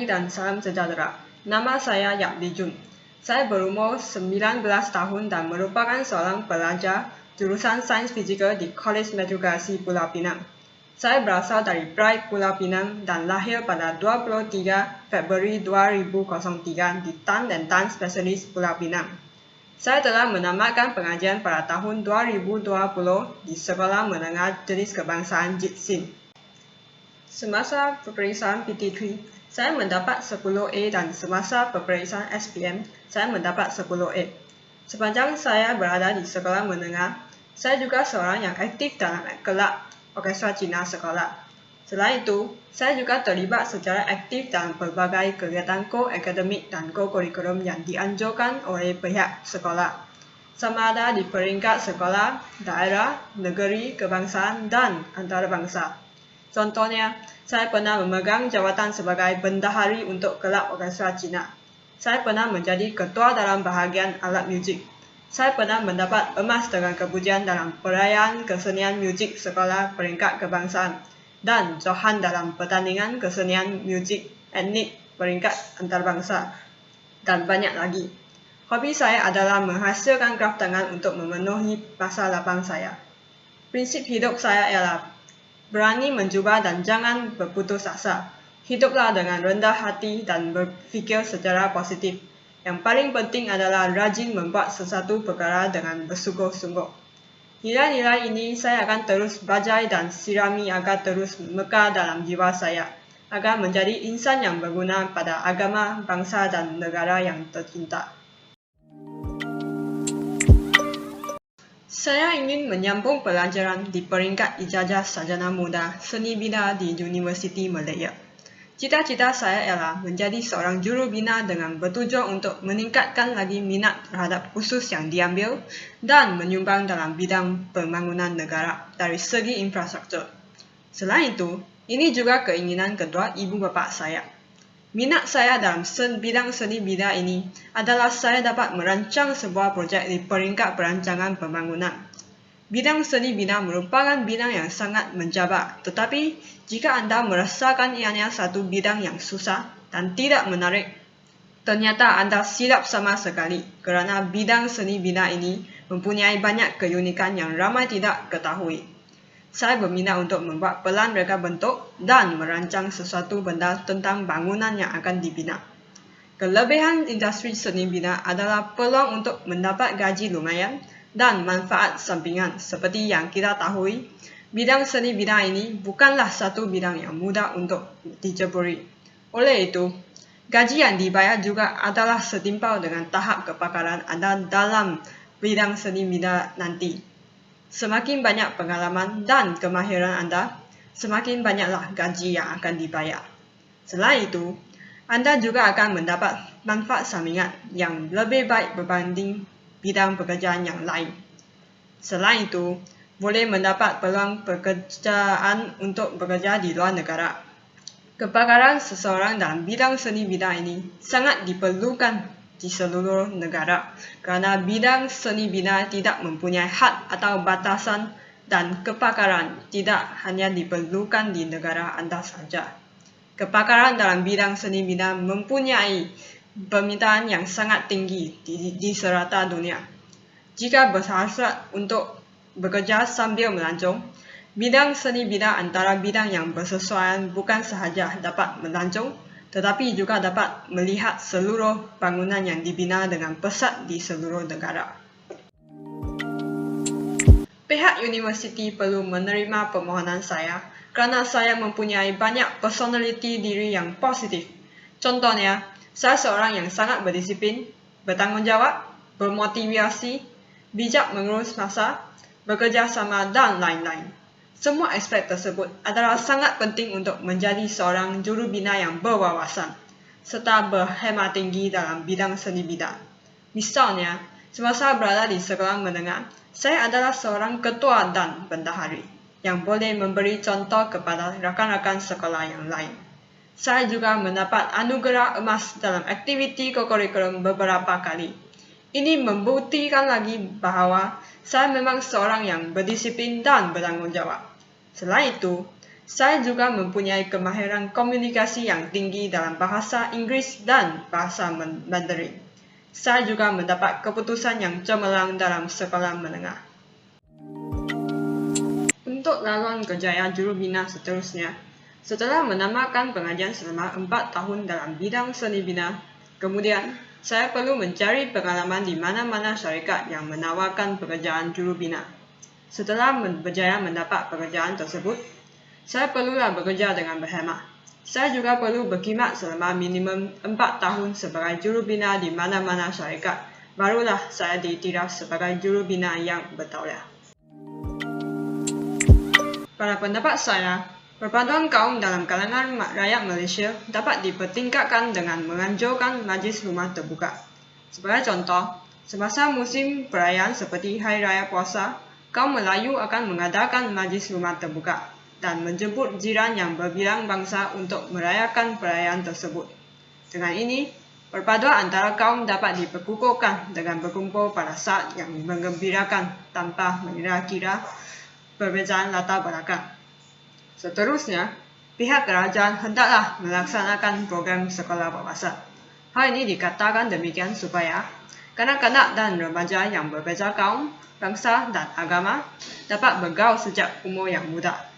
pagi dan salam sejahtera. Nama saya Yak Li Jun. Saya berumur 19 tahun dan merupakan seorang pelajar jurusan Sains Fisika di Kolej Meteorologi Pulau Pinang. Saya berasal dari Bright Pulau Pinang dan lahir pada 23 Februari 2003 di Tan dan Tan Spesialis Pulau Pinang. Saya telah menamatkan pengajian pada tahun 2020 di Sekolah Menengah Jenis Kebangsaan Jitsin. Semasa peperiksaan PT3, saya mendapat 10A dan semasa peperiksaan SPM, saya mendapat 10A. Sepanjang saya berada di sekolah menengah, saya juga seorang yang aktif dalam kelab Orkestra Cina sekolah. Selain itu, saya juga terlibat secara aktif dalam berbagai kegiatan ko-akademik dan ko-kurikulum yang dianjurkan oleh pihak sekolah, sama ada di peringkat sekolah, daerah, negeri, kebangsaan, dan antarabangsa. Contohnya, saya pernah memegang jawatan sebagai bendahari untuk kelab Orkestra Cina. Saya pernah menjadi ketua dalam bahagian alat muzik. Saya pernah mendapat emas dengan kepujian dalam perayaan kesenian muzik sekolah peringkat kebangsaan dan johan dalam pertandingan kesenian muzik etnik peringkat antarabangsa, dan banyak lagi. Hobi saya adalah menghasilkan kraf tangan untuk memenuhi masa lapang saya. Prinsip hidup saya ialah berani mencuba dan jangan berputus asa. Hiduplah dengan rendah hati dan berfikir secara positif. Yang paling penting adalah rajin membuat sesuatu perkara dengan bersungguh-sungguh. Nilai-nilai ini saya akan terus belajar dan sirami agar terus mekar dalam jiwa saya, agar menjadi insan yang berguna pada agama, bangsa dan negara yang tercinta. Saya ingin menyambung pelajaran di peringkat ijazah sarjana muda seni bina di Universiti Malaya. Cita-cita saya ialah menjadi seorang jurubina dengan bertujuan untuk meningkatkan lagi minat terhadap kursus yang diambil dan menyumbang dalam bidang pembangunan negara dari segi infrastruktur. Selain itu, ini juga keinginan kedua ibu bapa saya. Minat saya dalam bidang seni bina ini adalah saya dapat merancang sebuah projek di peringkat perancangan pembangunan. Bidang seni bina merupakan bidang yang sangat mencabar, tetapi jika anda merasakan ianya satu bidang yang susah dan tidak menarik, ternyata anda silap sama sekali kerana bidang seni bina ini mempunyai banyak keunikan yang ramai tidak ketahui. Saya berminat untuk membuat pelan reka bentuk dan merancang sesuatu benda tentang bangunan yang akan dibina. Kelebihan industri seni bina adalah peluang untuk mendapat gaji lumayan dan manfaat sampingan. Seperti yang kita tahu, bidang seni bina ini bukanlah satu bidang yang mudah untuk diceburi. Oleh itu, gaji yang dibayar juga adalah setimpal dengan tahap kepakaran anda dalam bidang seni bina nanti. Semakin banyak pengalaman dan kemahiran anda, semakin banyaklah gaji yang akan dibayar. Selain itu, anda juga akan mendapat manfaat sampingan yang lebih baik berbanding bidang pekerjaan yang lain. Selain itu, boleh mendapat peluang pekerjaan untuk bekerja di luar negara. Kepakaran seseorang dalam bidang seni bina ini sangat diperlukan di seluruh negara kerana bidang seni bina tidak mempunyai had atau batasan dan kepakaran tidak hanya diperlukan di negara anda sahaja. Kepakaran dalam bidang seni bina mempunyai permintaan yang sangat tinggi di serata dunia. Jika berhasrat untuk bekerja sambil melancong, bidang seni bina antara bidang yang bersesuaian bukan sahaja dapat melancong, tetapi juga dapat melihat seluruh bangunan yang dibina dengan pesat di seluruh negara. Pihak universiti perlu menerima permohonan saya kerana saya mempunyai banyak personaliti diri yang positif. Contohnya, saya seorang yang sangat berdisiplin, bertanggungjawab, bermotivasi, bijak mengurus masa, bekerja sama dan lain-lain. Semua aspek tersebut adalah sangat penting untuk menjadi seorang jurubina yang berwawasan serta berhemat tinggi dalam bidang seni bina. Misalnya, semasa berada di sekolah menengah, saya adalah seorang ketua dan bendahari yang boleh memberi contoh kepada rakan-rakan sekolah yang lain. Saya juga mendapat anugerah emas dalam aktiviti ko-kurikulum beberapa kali. Ini membuktikan lagi bahawa saya memang seorang yang berdisiplin dan bertanggungjawab. Selain itu, Saya juga mempunyai kemahiran komunikasi yang tinggi dalam bahasa Inggris dan bahasa Mandarin. Saya juga mendapat keputusan yang cemerlang dalam sekolah menengah. Untuk laluan kejayaan jurubina seterusnya, setelah menambahkan pengajian selama 4 tahun dalam bidang seni bina, kemudian saya perlu mencari pengalaman di mana-mana syarikat yang menawarkan pekerjaan jurubina. Setelah berjaya mendapat pekerjaan tersebut, saya perlulah bekerja dengan berhemat. Saya juga perlu berkhidmat selama minimum 4 tahun sebagai jurubina di mana-mana syarikat. Barulah saya diiktiraf sebagai jurubina yang bertauliah. Pada pendapat saya, perpaduan kaum dalam kalangan rakyat Malaysia dapat dipertingkatkan dengan menganjurkan majlis rumah terbuka. Sebagai contoh, semasa musim perayaan seperti Hari Raya Puasa, kaum Melayu akan mengadakan majlis rumah terbuka dan menjemput jiran yang berbilang bangsa untuk merayakan perayaan tersebut. Dengan ini, perpaduan antara kaum dapat diperkukuhkan dengan berkumpul pada saat yang menggembirakan tanpa mengira-kira perbezaan latar belakang. Seterusnya, pihak kerajaan hendaklah melaksanakan program sekolah berbahasa. Hal ini dikatakan demikian supaya kanak-kanak dan remaja yang berbeza kaum, bangsa dan agama dapat bergaul sejak umur yang muda.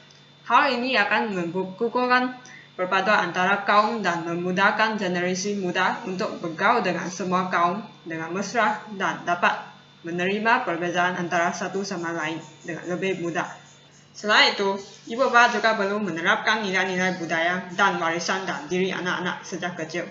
Hal ini akan memperkukuhkan perpaduan antara kaum dan memudahkan generasi muda untuk bergaul dengan semua kaum dengan mesra dan dapat menerima perbezaan antara satu sama lain dengan lebih mudah. Selain itu, ibu bapa juga perlu menerapkan nilai-nilai budaya dan warisan dalam diri anak-anak sejak kecil.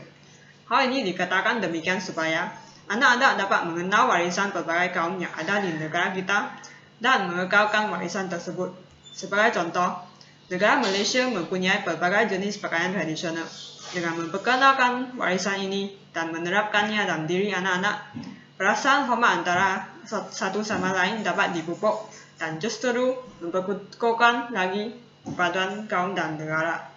Hal ini dikatakan demikian supaya anak-anak dapat mengenal warisan pelbagai kaum yang ada di negara kita dan mengekalkan warisan tersebut. Sebagai contoh, negara Malaysia mempunyai pelbagai jenis pakaian tradisional. Dengan memperkenalkan warisan ini dan menerapkannya dalam diri anak-anak, perasaan hormat antara satu sama lain dapat dipupuk dan justru memperkukuhkan lagi perpaduan kaum dan negara.